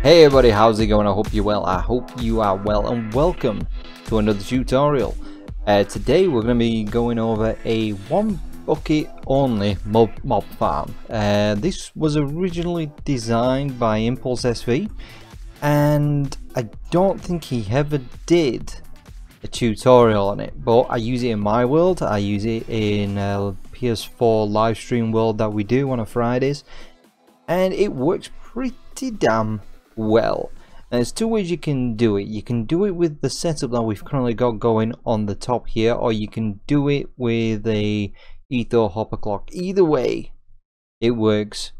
Hey everybody, how's it going? I hope you're well. I hope you are well, and welcome to another tutorial. Today we're going to be going over a one bucket only mob farm. This was originally designed by ImpulseSV, and I don't think he ever did a tutorial on it, but I use it in my world. I use it in PS4 live stream world that we do on a Fridays, and it works pretty damn well. And there's two ways you can do it. You can do it with the setup that we've currently got going on the top here, or you can do it with a ether hopper clock. Either way, it works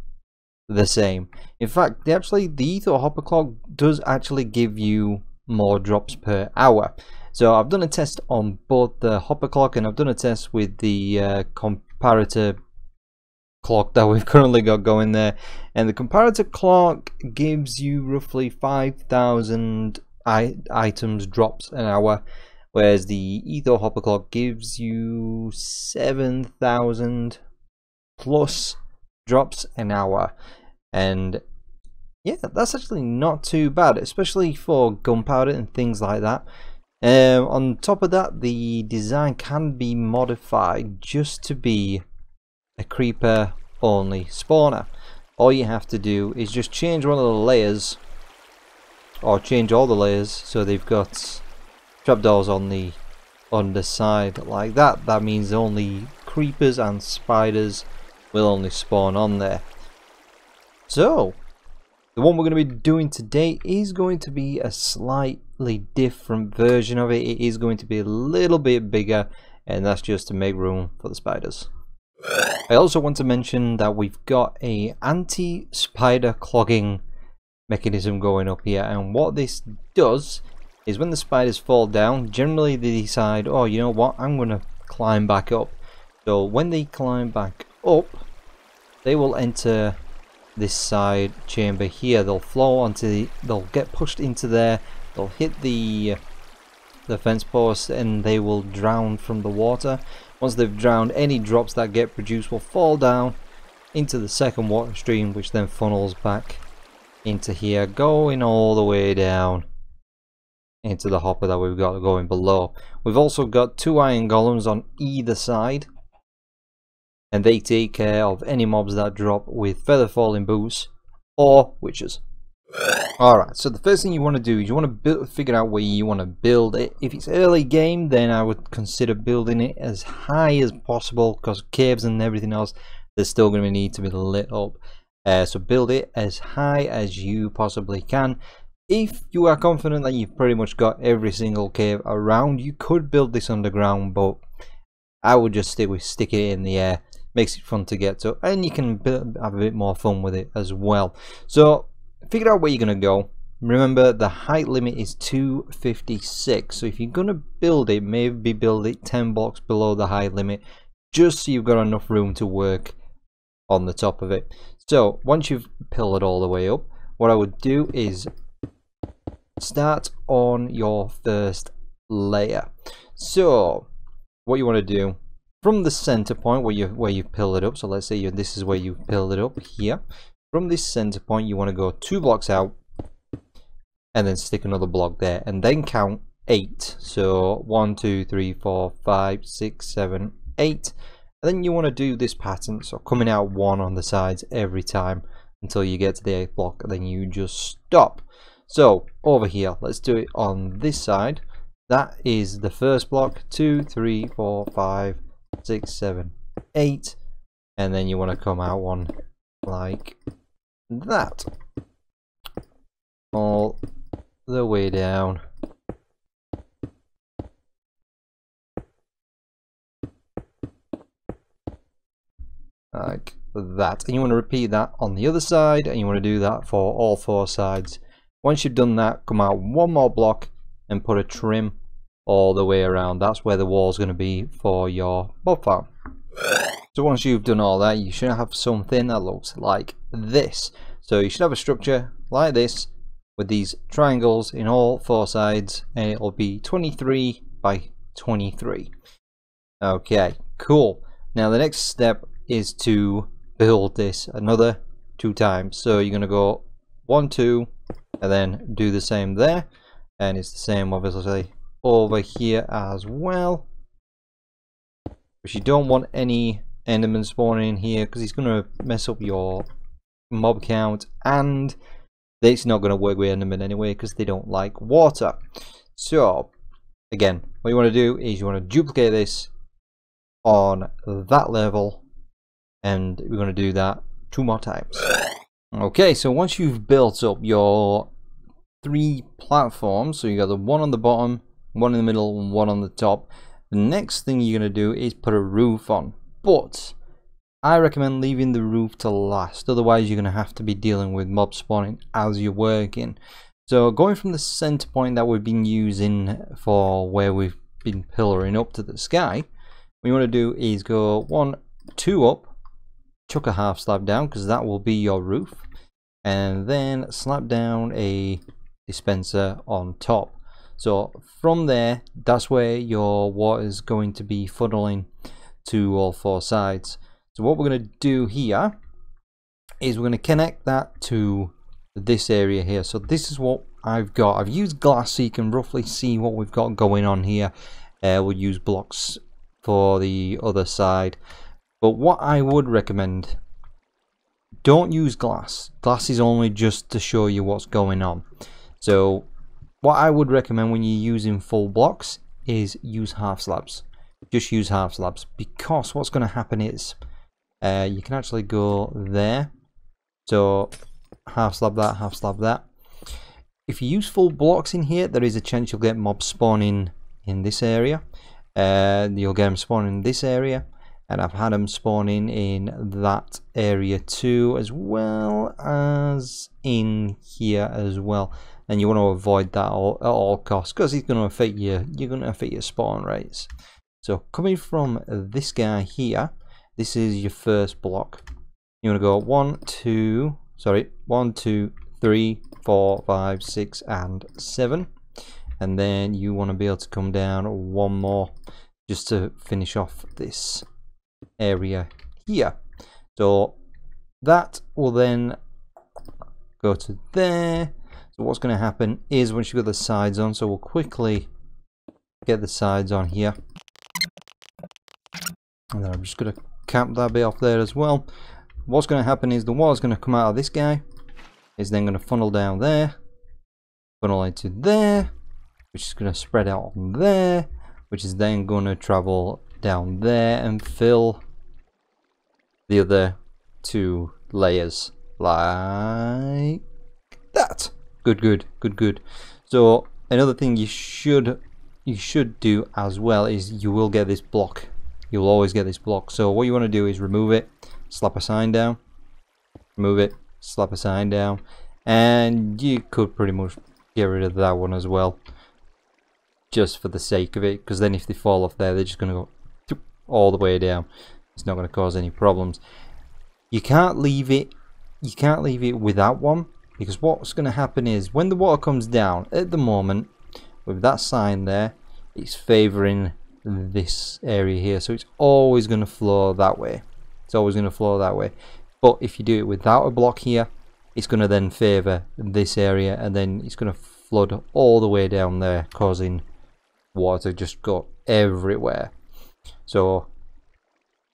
the same. In fact, the ether hopper clock does actually give you more drops per hour. So I've done a test on both the hopper clock, and I've done a test with the comparator clock that we've currently got going there, and the comparator clock gives you roughly 5,000 items drops an hour, whereas the ether hopper clock gives you 7,000 plus drops an hour. And yeah, that's actually not too bad, especially for gunpowder and things like that. On top of that, the design can be modified just to be a creeper only spawner. All you have to do is just change one of the layers, or change all the layers, so they've got trapdoors on the underside like that. That means only creepers and spiders will only spawn on there. So the one we're going to be doing today is going to be a slightly different version of it. It is going to be a little bit bigger, and that's just to make room for the spiders. I also want to mention that we've got a anti-spider clogging mechanism going up here, and what this does is when the spiders fall down, generally they decide, oh, you know what, I'm going to climb back up. So when they climb back up, they will enter this side chamber here. They'll flow onto they'll get pushed into there, they'll hit the fence post, and they will drown from the water. Once they've drowned, any drops that get produced will fall down into the second water stream, which then funnels back into here, going all the way down into the hopper that we've got going below. We've also got two iron golems on either side, and they take care of any mobs that drop with feather falling boots or witches. Alright, so the first thing you want to do is you want to figure out where you want to build it. If it's early game, then I would consider building it as high as possible, because caves and everything else, they're still going to need to be lit up. So build it as high as you possibly can. If you are confident that you've pretty much got every single cave around, you could build this underground, but I would just stick with sticking it in the air. Makes it fun to get to, and you can have a bit more fun with it as well. So figure out where you're going to go. Remember, the height limit is 256, so if you're going to build it, maybe build it 10 blocks below the height limit, just so you've got enough room to work on the top of it. So once you've pillared all the way up, what I would do is start on your first layer. So what you want to do, from the center point where you've pillared up, so let's say this is where you've pillared up here. From this center point, you want to go 2 blocks out and then stick another block there, and then count 8. So 1, 2, 3, 4, 5, 6, 7, 8. And then you want to do this pattern, so coming out 1 on the sides every time until you get to the 8th block, and then you just stop. So over here, let's do it on this side. That is the first block, 2, 3, 4, 5, 6, 7, 8, and then you want to come out 1 like that, all the way down. Like that. And you want to repeat that on the other side, and you want to do that for all 4 sides. Once you've done that, come out 1 more block and put a trim all the way around. That's where the wall is going to be for your mob farm. So once you've done all that, you should have something that looks like this. So you should have a structure like this with these triangles in all 4 sides, and it will be 23 by 23. Okay, cool. Now the next step is to build this another 2 times. So you're going to go 1, 2, and then do the same there, and it's the same obviously over here as well. But you don't want any enderman spawning in here because it's going to mess up your mob count, and it's not going to work with endermen anyway because they don't like water. So again, what you want to do is you want to duplicate this on that level, and we're going to do that 2 more times. Okay, so once you've built up your 3 platforms, so you got the one on the bottom, one in the middle, and one on the top, the next thing you're going to do is put a roof on. But I recommend leaving the roof to last, otherwise you're going to have to be dealing with mob spawning as you're working. So going from the center point that we've been using for where we've been pillaring up to the sky, what you want to do is go 1, 2 up, chuck a half slab down because that will be your roof, and then slap down a dispenser on top. So from there, that's where your water is going to be funneling to all 4 sides. So what we're going to do here is we're going to connect that to this area here. So this is what I've got. I've used glass so you can roughly see what we've got going on here. We'll use blocks for the other side. But what I would recommend, don't use glass. Glass is only just to show you what's going on. So what I would recommend when you're using full blocks is use half slabs. Just use half slabs, because what's going to happen is you can actually go there. So half slab that, half slab that. If you use full blocks in here, there is a chance you'll get mobs spawning in this area. You'll get them spawning in this area, and I've had them spawning in that area too, as well as in here as well. And you want to avoid that at all costs, because it's going to affect you're going to affect your spawn rates. So coming from this guy here, this is your first block. You want to go 1, 2, 3, 4, 5, 6, and 7, and then you want to be able to come down 1 more just to finish off this area here. So that will then go to there. So what's going to happen is once you've got the sides on, so we'll quickly get the sides on here, and then I'm just going to cap that bit off there as well. What's going to happen is the water's going to come out of this guy, is then going to funnel down there, funnel into there, which is going to spread out on there, which is then going to travel down there and fill the other 2 layers like that. Good. So another thing you should do as well is you will get this block. You'll always get this block. So what you want to do is remove it, slap a sign down, remove it, slap a sign down, and you could pretty much get rid of that one as well, just for the sake of it, because then if they fall off there, they're just going to go all the way down. It's not going to cause any problems. You can't leave it without one, because what's going to happen is when the water comes down, at the moment with that sign there, it's favoring this area here, so it's always going to flow that way. It's always going to flow that way. But if you do it without a block here, it's going to then favor this area, and then it's going to flood all the way down there, causing water to just go everywhere. So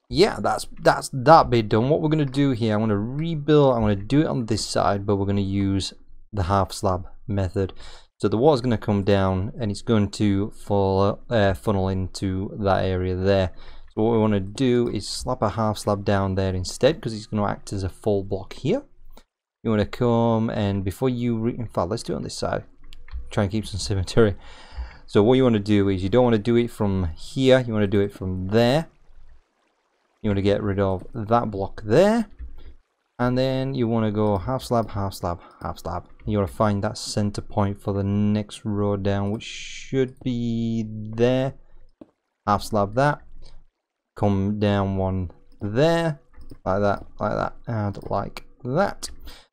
yeah, that's that bit done. What we're going to do here, I'm going to rebuild. I'm going to do it on this side, but we're going to use the half slab method. So the water's going to come down, and it's going to funnel into that area there. So what we want to do is slap a half slab down there instead, because it's going to act as a full block here. You want to come, and before you in fact, let's do it on this side. Try and keep some symmetry. So what you want to do is you don't want to do it from here. You want to do it from there. You want to get rid of that block there, and then you want to go half slab, half slab, half slab. You want to find that center point for the next row down, which should be there. Half slab that, come down 1 there, like that, and like that.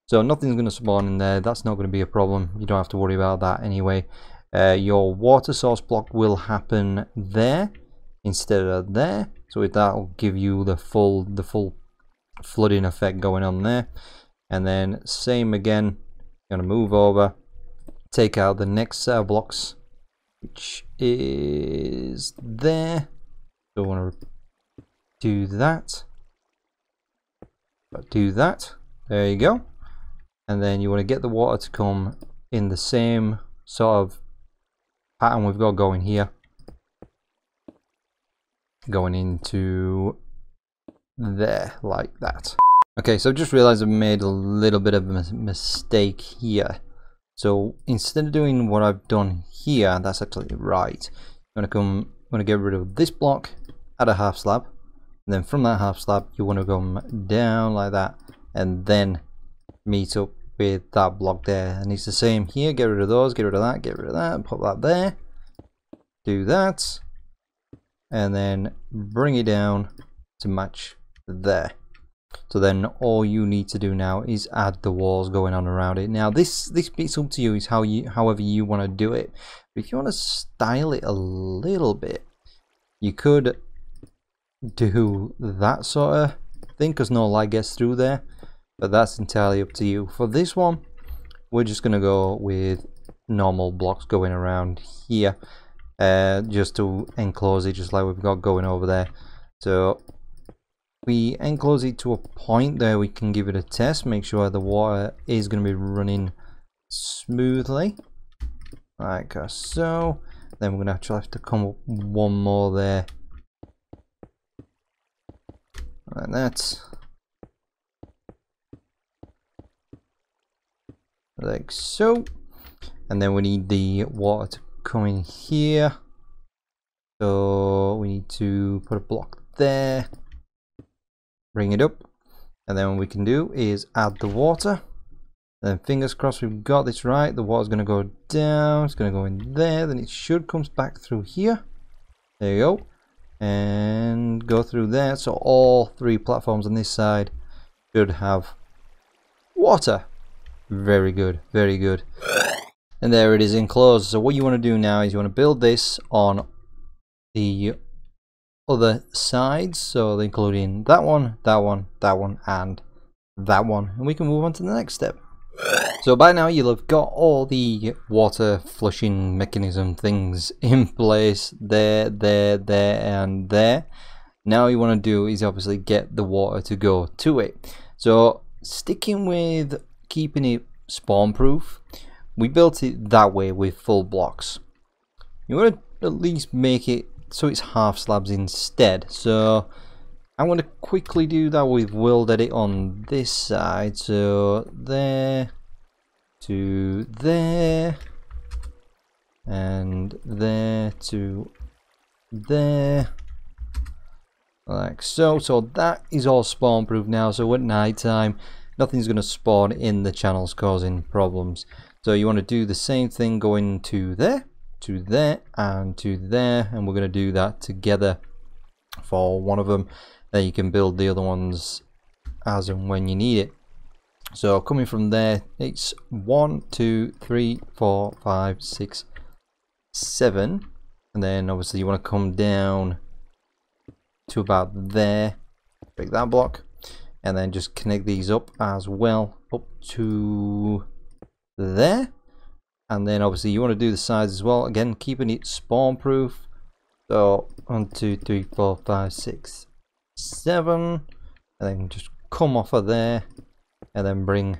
So nothing's going to spawn in there. That's not going to be a problem. You don't have to worry about that anyway. Your water source block will happen there instead of there, so that will give you the full flooding effect going on there. And then same again Gonna move over, take out the next set of blocks, which is there. So I want to do that. Do that. There you go. And then you want to get the water to come in the same sort of pattern we've got going here. Going into there, like that. Okay, so I've just realized I've made a little bit of a mistake here. So instead of doing what I've done here, that's actually right. I'm gonna get rid of this block, add a half slab, and then from that half slab you want to come down like that, and then meet up with that block there. And it's the same here. Get rid of those, get rid of that, get rid of that, put that there, do that, and then bring it down to match there. So then all you need to do now is add the walls going on around it. Now this bit's up to you, is however you want to do it. But if you want to style it a little bit, you could do that sort of thing, because no light gets through there, but that's entirely up to you. For this one, we're just gonna go with normal blocks going around here, just to enclose it, just like we've got going over there. So we enclose it to a point there, we can give it a test, make sure the water is going to be running smoothly, like so. Then we're going to have to come up one more there, like that, like so. And then we need the water to come in here, so we need to put a block there, bring it up, and then what we can do is add the water. Then fingers crossed we've got this right. The water's going to go down, it's going to go in there, then it should come back through here. There you go, and go through there. So all three platforms on this side should have water. Very good, very good. And there it is enclosed. So what you want to do now is you want to build this on the other sides, so including that one, that one, that one, and that one, and we can move on to the next step. So by now you'll have got all the water flushing mechanism things in place there, there, there, and there. Now all you want to do is obviously get the water to go to it. So sticking with keeping it spawn proof, we built it that way with full blocks. You want to at least make it so it's half slabs instead. So I'm going to quickly do that with world edit on this side. So there to there, and there to there, like so. So that is all spawn proof now. So at night time nothing's going to spawn in the channels causing problems. So you want to do the same thing going to there, to there, and to there, and we're going to do that together for one of them. Then you can build the other ones as and when you need it. So coming from there, it's 1, 2, 3, 4, 5, 6, 7, and then obviously you want to come down to about there, break that block, and then just connect these up as well, up to there. And then obviously you want to do the sides as well, again keeping it spawn proof. So 1, 2, 3, 4, 5, 6, 7, and then just come off of there and then bring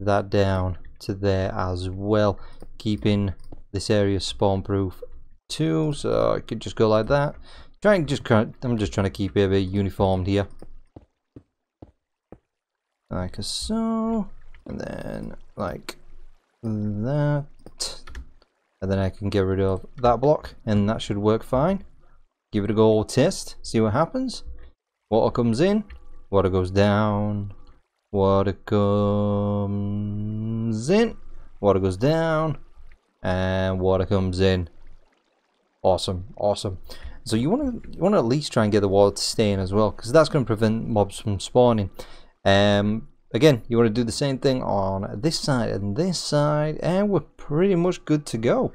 that down to there as well, keeping this area spawn proof too. So I could just go like that. I'm just trying to keep it a bit uniformed here, like so, and then like that, and then I can get rid of that block, and that should work fine. Give it a go, test, see what happens. Water comes in, water goes down, water comes in, water goes down, and water comes in. Awesome, awesome. So you want to at least try and get the water to stay in as well, because that's going to prevent mobs from spawning. Again, you want to do the same thing on this side and this side, and we're pretty much good to go.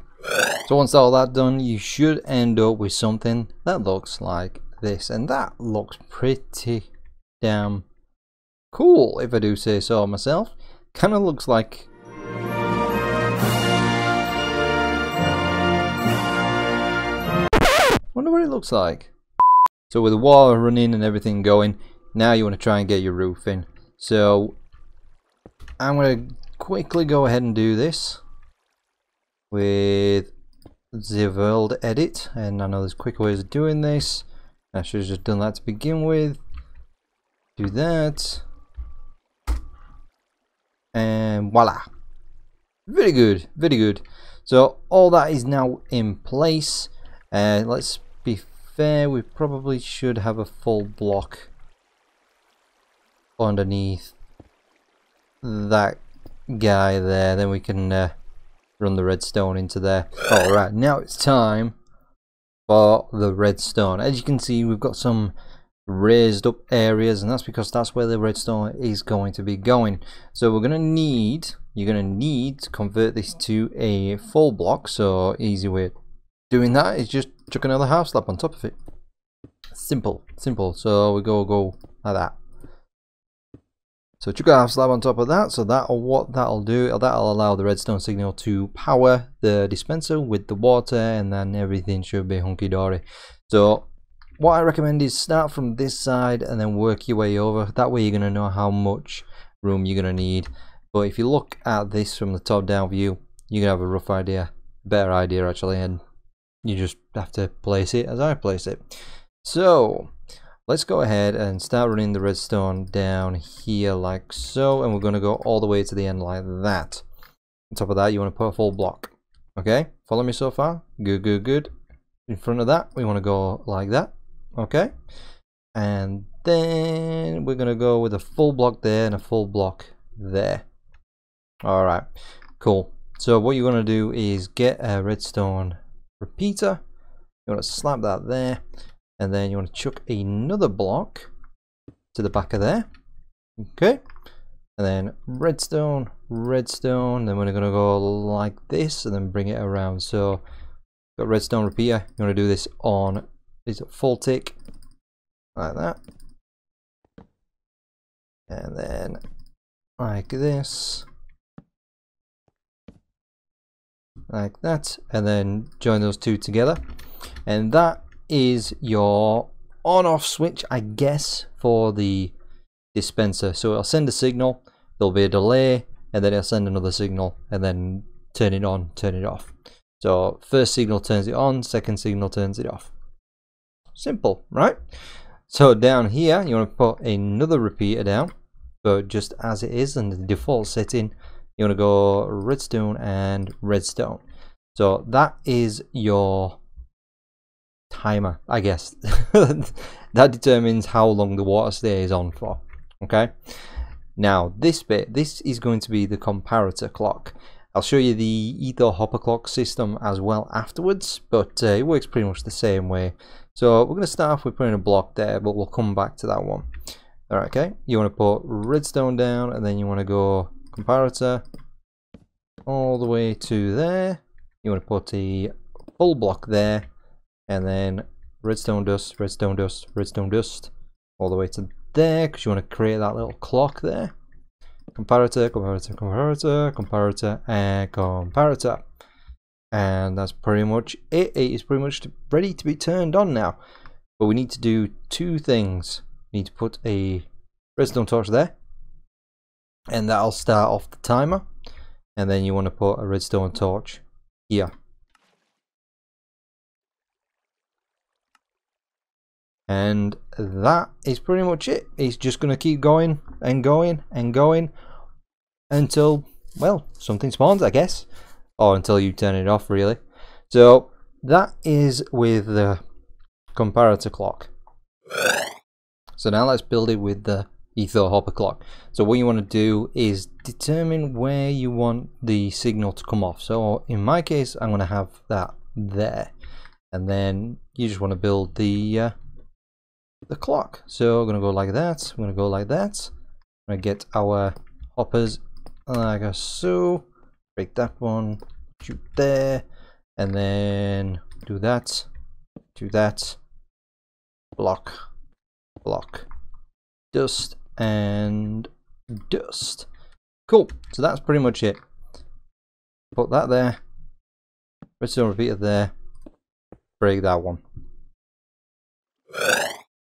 So once all that done, you should end up with something that looks like this, and that looks pretty damn cool, if I do say so myself. Kind of looks like... wonder what it looks like. So with the water running and everything going, now you want to try and get your roof in. So I'm going to quickly go ahead and do this with the world edit, and I know there's quicker ways of doing this. I should have just done that to begin with. Do that, and voila, very good, very good. So all that is now in place. Let's be fair, we probably should have a full block underneath that guy there, then we can run the redstone into there. Alright, now it's time for the redstone. As you can see, we've got some raised up areas, and that's because that's where the redstone is going to be going. So you're gonna need to convert this to a full block. So easy way of doing that is just chuck another half slab on top of it. Simple. So we go like that. So chuck a half slab on top of that. So that'll allow the redstone signal to power the dispenser with the water, and then everything should be hunky dory. So what I recommend is start from this side and then work your way over. That way you're going to know how much room you're going to need. But if you look at this from the top down view, you're going to have a rough idea, better idea actually, and you just have to place it as I place it. So let's go ahead and start running the redstone down here like so, and we're going to go all the way to the end like that. On top of that, you want to put a full block. Okay, follow me so far? Good. In front of that, we want to go like that. Okay, and then we're going to go with a full block there and a full block there. Alright, cool. So what you're going to do is get a redstone repeater. You want to slap that there, and then you want to chuck another block to the back of there. Okay, and then redstone, then we're going to go like this and then bring it around. So got redstone repeater, you want to do this on is a full tick like that, and then like this, like that, and then join those two together, and that is your on-off switch, I guess, for the dispenser. So it'll send a signal, there'll be a delay, and then it'll send another signal, and then turn it on, turn it off. So first signal turns it on, second signal turns it off. Simple, right? So down here you want to put another repeater down, but just as it is in the default setting, you want to go redstone and redstone. So that is your timer, I guess. That determines how long the water stays on for. Okay, now this bit, this is going to be the comparator clock. I'll show you the ether hopper clock system as well afterwards, but it works pretty much the same way. So we're going to start off with putting a block there, but we'll come back to that one. Alright, okay, you want to put redstone down, and then you want to go comparator all the way to there. You want to put a full block there, and then redstone dust, all the way to there, because you want to create that little clock there. Comparator, and comparator. And that's pretty much it. It is pretty much ready to be turned on now. But we need to do two things. We need to put a redstone torch there, and that'll start off the timer. And then you want to put a redstone torch here. And that is pretty much it. It's just going to keep going and going and going until, well, something spawns, I guess. Or until you turn it off, really. So that is with the comparator clock. So now let's build it with the ether hopper clock. So what you want to do is determine where you want the signal to come off. So in my case, I'm going to have that there, and then you just want to build the clock. So we're going to go like that. We're going to go like that. We're going to get our hoppers like so. Break that one, shoot there, and then do that, block, dust, and dust. Cool. So that's pretty much it. Put that there. Redstone repeater there. Break that one.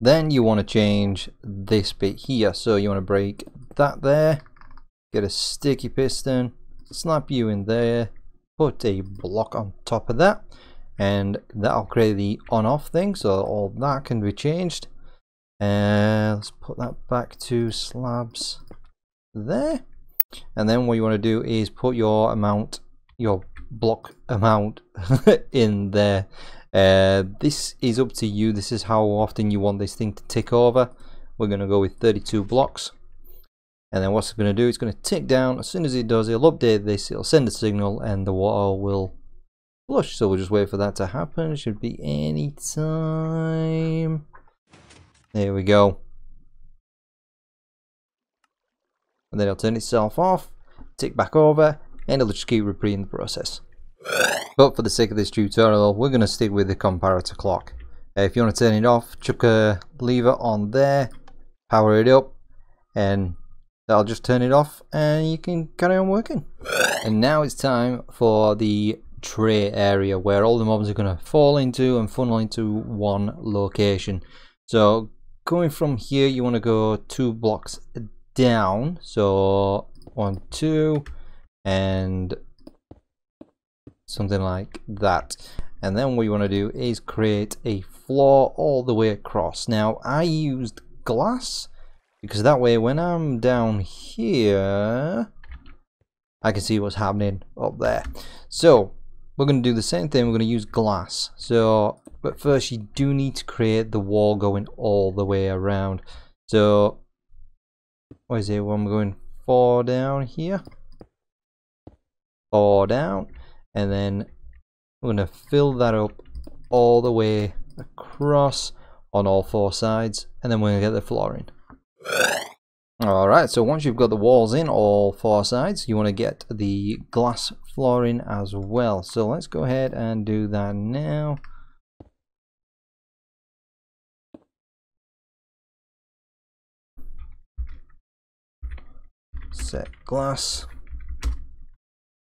Then you want to change this bit here. So you want to break that there. Get a sticky piston. Snap you in there. Put a block on top of that. And that'll create the on-off thing. So all that can be changed. And let's put that back to slabs there. And then what you want to do is put your amount, your block amount in there. This is up to you. This is how often you want this thing to tick over. We're going to go with 32 blocks. And then what's it going to do? It's going to tick down. As soon as it does, it'll update this, it'll send a signal, and the water will flush. So we'll just wait for that to happen. Should be any time. There we go. And then it'll turn itself off, tick back over, and it'll just keep repeating the process. But for the sake of this tutorial, we're going to stick with the comparator clock. If you want to turn it off, chuck a lever on there, power it up, and that'll just turn it off, and you can carry on working. And now it's time for the tray area where all the mobs are going to fall into and funnel into one location. So going from here, you want to go 2 blocks down. So 1, 2, and something like that. And then what you want to do is create a floor all the way across. Now I used glass because that way when I'm down here I can see what's happening up there. So we're going to do the same thing. We're going to use glass. So but first you do need to create the wall going all the way around. So what is it? When we're going 4 down here, 4 down, and then we're going to fill that up all the way across on all 4 sides, and then we're going to get the flooring. Alright, so once you've got the walls in all 4 sides, you want to get the glass flooring as well. So let's go ahead and do that now. Set glass.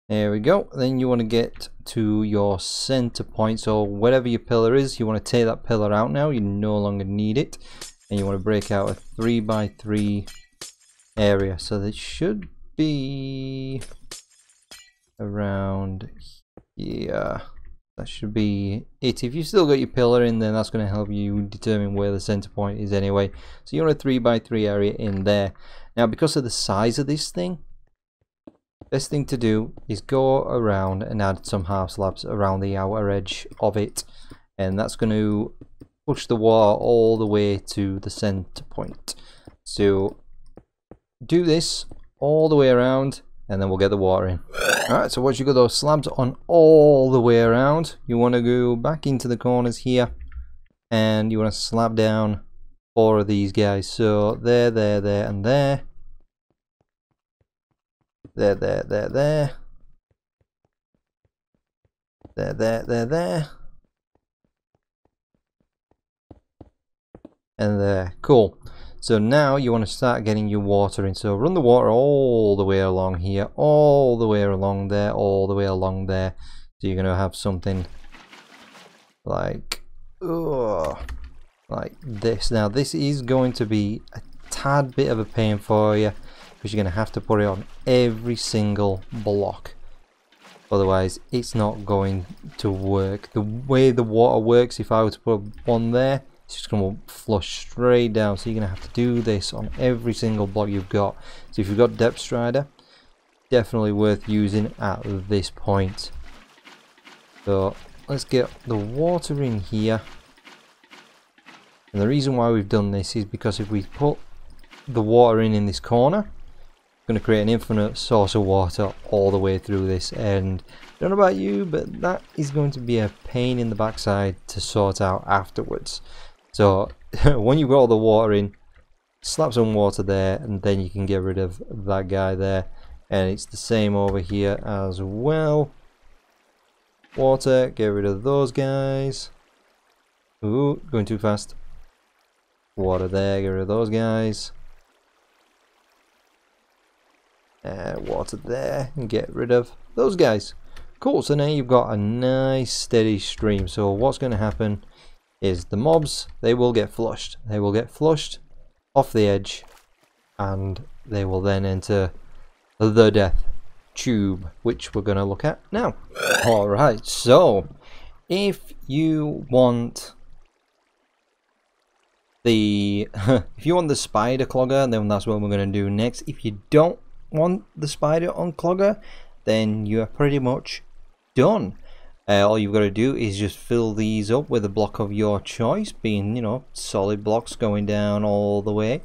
There we go. Then you want to get to your center point. So whatever your pillar is, you want to take that pillar out now. You no longer need it. And you want to break out a 3 by 3 area. So this should be around here. That should be it. If you've still got your pillar in, then that's going to help you determine where the center point is anyway. So you want a 3 by 3 area in there. Now because of the size of this thing, best thing to do is go around and add some half slabs around the outer edge of it, and that's going to push the water all the way to the center point. So do this all the way around, and then we'll get the water in. Alright, so once you got those slabs on all the way around, you want to go back into the corners here, and you want to slab down 4 of these guys. So there, there, there, and there. There, there, there, there. There, there, there, there. And there. Cool. So now you want to start getting your water in. So run the water all the way along here, all the way along there, all the way along there. So you're going to have something like, like this. Now this is going to be a tad bit of a pain for you, because you're going to have to put it on every single block. Otherwise it's not going to work. The way the water works, if I were to put one there, it's just going to flush straight down. So you're going to have to do this on every single block you've got. So if you've got Depth Strider, definitely worth using at this point. So let's get the water in here. And the reason why we've done this is because if we put the water in this corner, it's going to create an infinite source of water all the way through this. And I don't know about you, but that is going to be a pain in the backside to sort out afterwards. So when you've got all the water in, slap some water there, and then you can get rid of that guy there. And it's the same over here as well. Water, get rid of those guys. Ooh, going too fast. Water there, get rid of those guys. Water there, and get rid of those guys. Cool, so now you've got a nice steady stream. So what's going to happen is the mobs, they will get flushed. They will get flushed off the edge, and they will then enter the death tube, which we're going to look at now. Alright, so if you want the if you want the spider clogger, then that's what we're going to do next. If you don't want the spider unclogger, then you are pretty much done. All you've got to do is just fill these up with a block of your choice, being, you know, solid blocks going down all the way.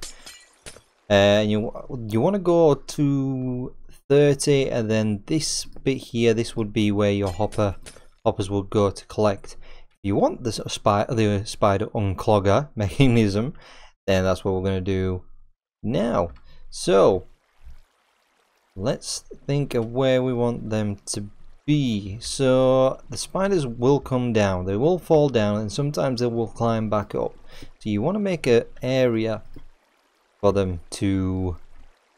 And you want to go to 30, and then this bit here, this would be where your hoppers will go to collect. If you want the spider unclogger mechanism, then that's what we're going to do now. So let's think of where we want them to be. So the spiders will come down, they will fall down, and sometimes they will climb back up. So you want to make an area for them to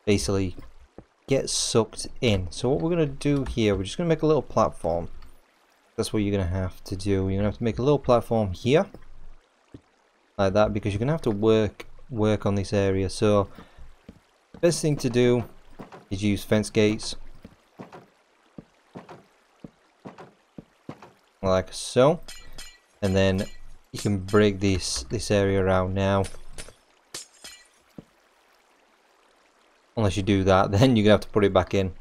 basically get sucked in. So what we're going to do here, we're just going to make a little platform. That's what you're going to have to do. You're going to have to make a little platform here like that, because you're going to have to work on this area. So the best thing to do is use fence gates like so, and then you can break this area around now. Unless you do that, then you're gonna have to put it back in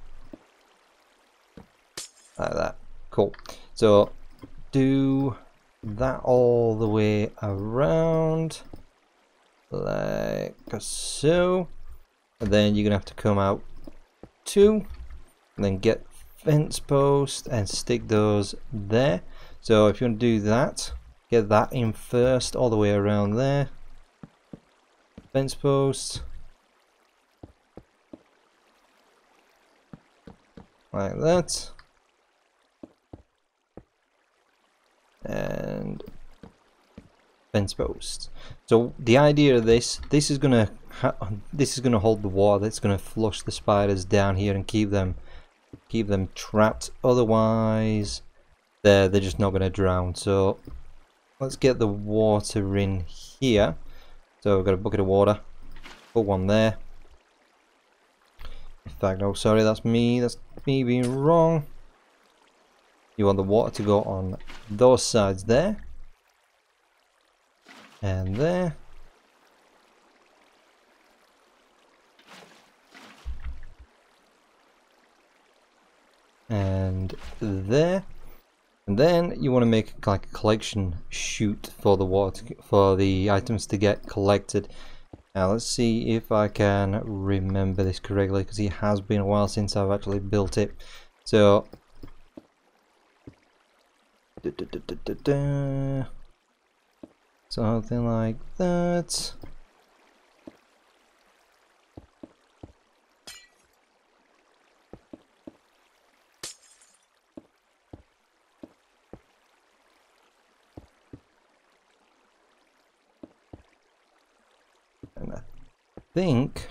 like that. Cool. So do that all the way around like so, and then you're gonna have to come out 2, and then get fence post and stick those there. So if you want to do that, get that in first all the way around there. Fence post like that, and fence post. So the idea of this is gonna hold the water. It's gonna flush the spiders down here and keep them trapped. Otherwise they're just not gonna drown. So let's get the water in here. So we've got a bucket of water, put one there. In fact, no, sorry, that's me being wrong. You want the water to go on those sides there, and there, and there, and then you want to make like a collection chute for the water, for the items to get collected. Now let's see if I can remember this correctly, because it has been a while since I've actually built it. So something like that. And I think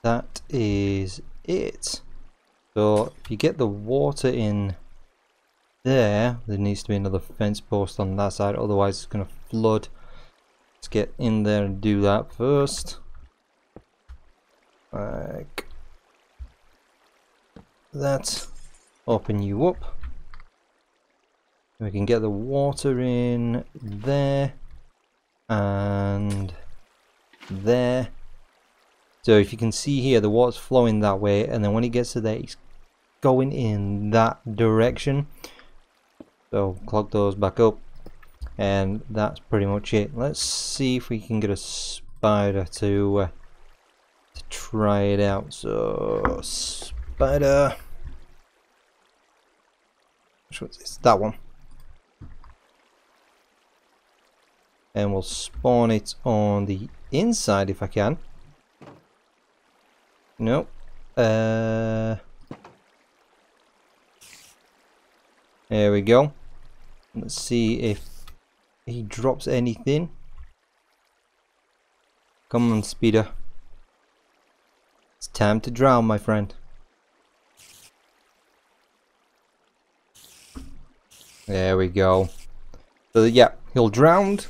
that is it. So if you get the water in there, there needs to be another fence post on that side, otherwise it's going to flood. Let's get in there and do that first. Like that. Open you up. We can get the water in there and there. So if you can see here, the water's flowing that way, and then when it gets to there, it's going in that direction. So clog those back up, and that's pretty much it. Let's see if we can get a spider to try it out. So spider, which one's this? That one. And we'll spawn it on the inside if I can. Nope. There we go. Let's see if he drops anything. Come on, Speeder. It's time to drown, my friend. There we go. So yeah, he'll drown,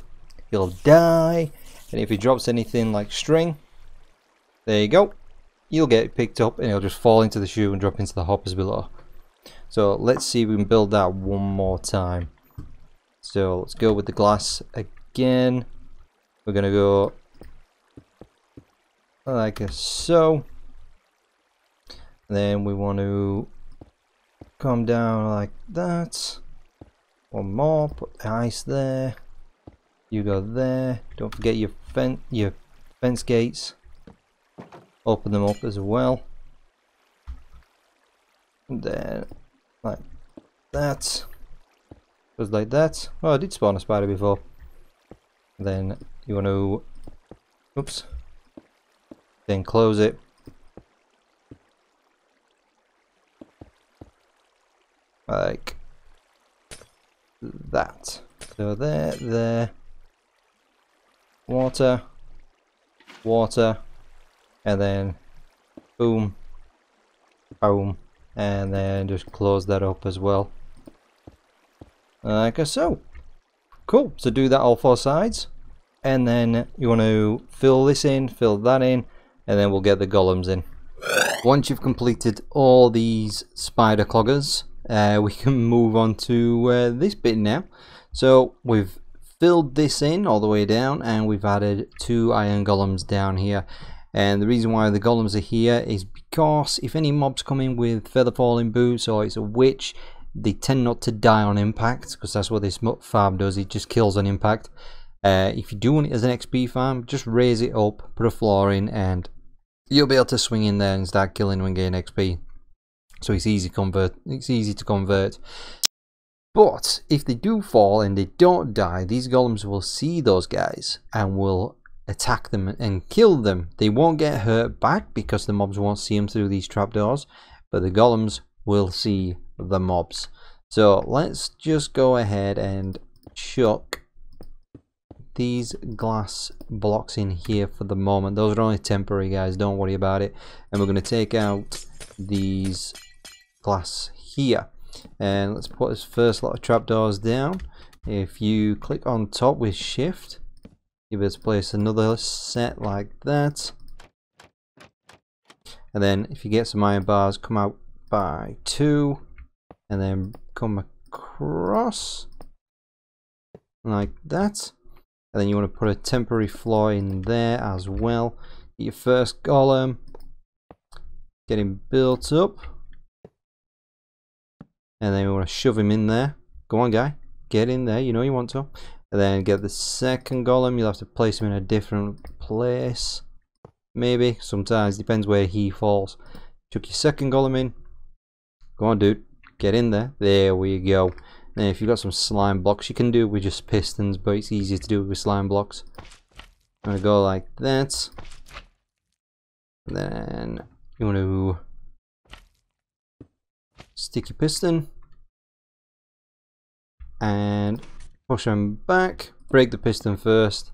he'll die, and if he drops anything like string, there you go. You'll get it picked up and it'll just fall into the chute and drop into the hoppers below. So let's see if we can build that one more time. So let's go with the glass again. We're gonna go like so. Then we want to come down like that. One more, put the ice there. You go there. Don't forget your fence gates. Open them up as well. And then like that. Goes like that. Oh, I did spawn a spider before. Then you want to, oops. Then close it. Like that. So there. Water. Water. And then boom. Boom. And then just close that up as well. Like so. Cool. So do that all four sides. And then you want to fill this in, fill that in, and then we'll get the golems in. Once you've completed all these spider cloggers, we can move on to this bit now. So we've filled this in all the way down, and we've added 2 iron golems down here. And the reason why the golems are here is because if any mobs come in with feather falling boots or it's a witch, they tend not to die on impact, because that's what this farm does. It just kills on impact. If you do want it as an XP farm, just raise it up, put a floor in, and you'll be able to swing in there and start killing and gain XP. So it's easy to convert. But if they do fall and they don't die, these golems will see those guys and will attack them and kill them. They won't get hurt back because the mobs won't see them through these trapdoors, but the golems will see the mobs. So let's just go ahead and chuck these glass blocks in here for the moment. Those are only temporary, guys, don't worry about it. And we're going to take out these glass here, and let's put this first lot of trapdoors down. If you click on top with shift, you'll be able to place another set like that. And then if you get some iron bars, come out by 2 and then come across like that. And then you want to put a temporary floor in there as well. Get your first golem, get him built up, and then we want to shove him in there. Go on, guy, get in there, you know you want to. And then get the second golem. You'll have to place him in a different place, maybe, sometimes, depends where he falls. Chuck your second golem in. Go on, dude, get in there. There we go. Now if you've got some slime blocks, you can do it with just pistons, but it's easier to do it with slime blocks. I'm going to go like that. And then you want to stick your piston and push them back. Break the piston first.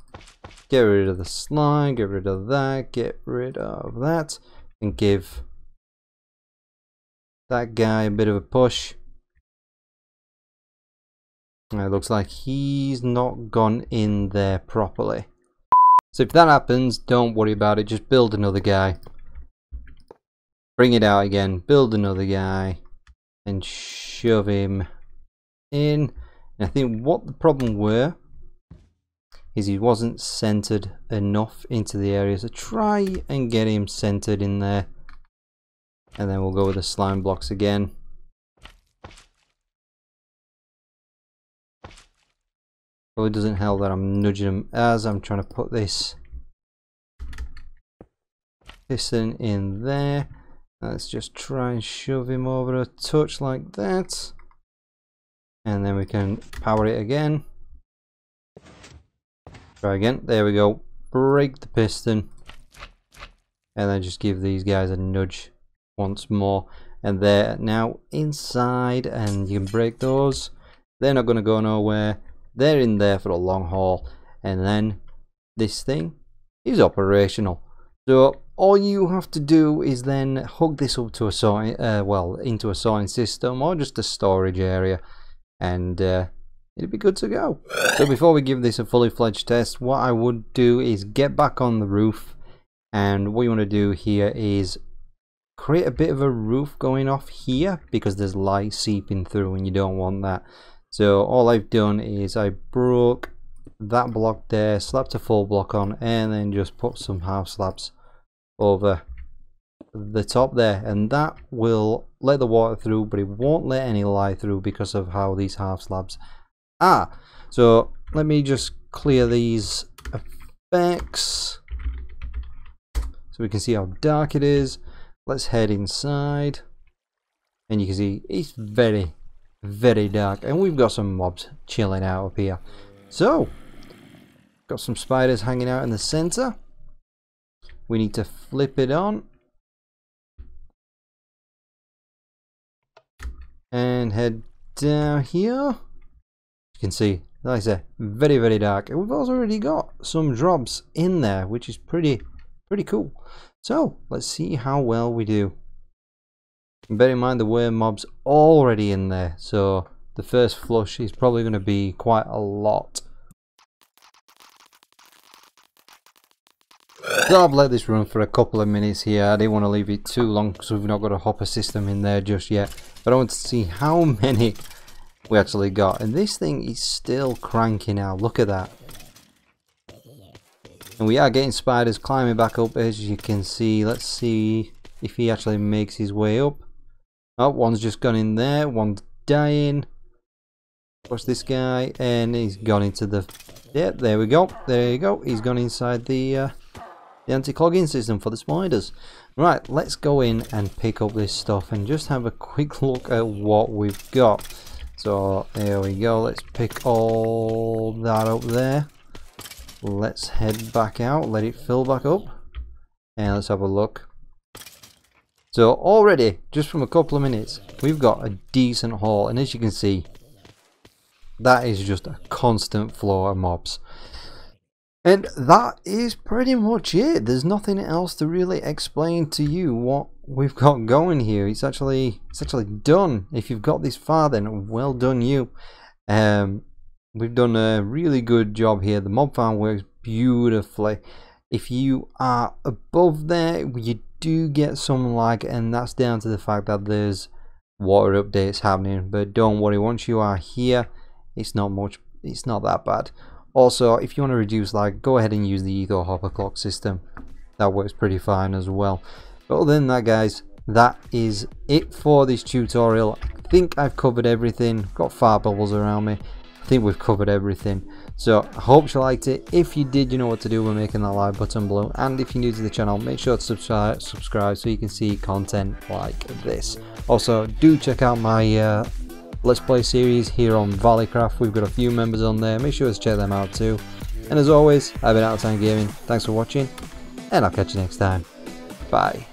Get rid of the slime, get rid of that, get rid of that, and give that guy a bit of a push. It looks like he's not gone in there properly. So if that happens, don't worry about it, just build another guy. Bring it out again, build another guy, and shove him in. And I think what the problem were is he wasn't centered enough into the area, so try and get him centered in there. And then we'll go with the slime blocks again. Probably doesn't help that I'm nudging him as I'm trying to put this piston in there. Let's just try and shove him over a touch like that. And then we can power it again. Try again. There we go. Break the piston. And then just give these guys a nudge once more. And they're now inside, and you can break those. They're not going to go nowhere. They're in there for a long haul. And then this thing is operational. So all you have to do is then hook this up to a sorting, into a sorting system or just a storage area, and it'll be good to go. So before we give this a fully fledged test, what I would do is get back on the roof, and what you want to do here is create a bit of a roof going off here because there's light seeping through and you don't want that. So all I've done is I broke that block there, slapped a full block on, and then just put some half slabs over the top there, and that will let the water through, but it won't let any light through because of how these half slabs are. So let me just clear these effects so we can see how dark it is. Let's head inside, and you can see it's very, very dark, and we've got some mobs chilling out up here. So got some spiders hanging out in the center. We need to flip it on and head down here. You can see, like I said, very, very dark, and we've also already got some drops in there, which is pretty cool. So let's see how well we do. Bear in mind the worm mob's already in there, so the first flush is probably going to be quite a lot. So I've let this run for a couple of minutes here. I didn't want to leave it too long because we've not got a hopper system in there just yet, but I want to see how many we actually got, and this thing is still cranking out. Look at that. And we are getting spiders climbing back up, as you can see. Let's see if he actually makes his way up. Oh, one's just gone in there, one's dying. Watch this guy, and he's gone into the... yeah, there we go, there you go. He's gone inside the anti-clogging system for the spiders. Right, let's go in and pick up this stuff and just have a quick look at what we've got. So there we go, let's pick all that up there. Let's head back out, let it fill back up, and let's have a look. So already, just from a couple of minutes, we've got a decent haul, and as you can see, that is just a constant flow of mobs. And that is pretty much it. There's nothing else to really explain to you what we've got going here. It's actually done. If you've got this far, then well done you. We've done a really good job here. The mob farm works beautifully. If you are above there, you do get some lag, and that's down to the fact that there's water updates happening. But don't worry, once you are here, it's not that bad. Also, if you want to reduce lag, go ahead and use the Etho Hopper Clock system. That works pretty fine as well. But other than that, guys, that is it for this tutorial. I think I've covered everything. Got fart bubbles around me. I think we've covered everything. So I hope you liked it. If you did, you know what to do by making that like button below. And if you're new to the channel, make sure to subscribe so you can see content like this. Also, do check out my Let's Play series here on ValleyCraft. We've got a few members on there. Make sure to check them out too. And as always, I've been Out of Time Gaming. Thanks for watching, and I'll catch you next time. Bye.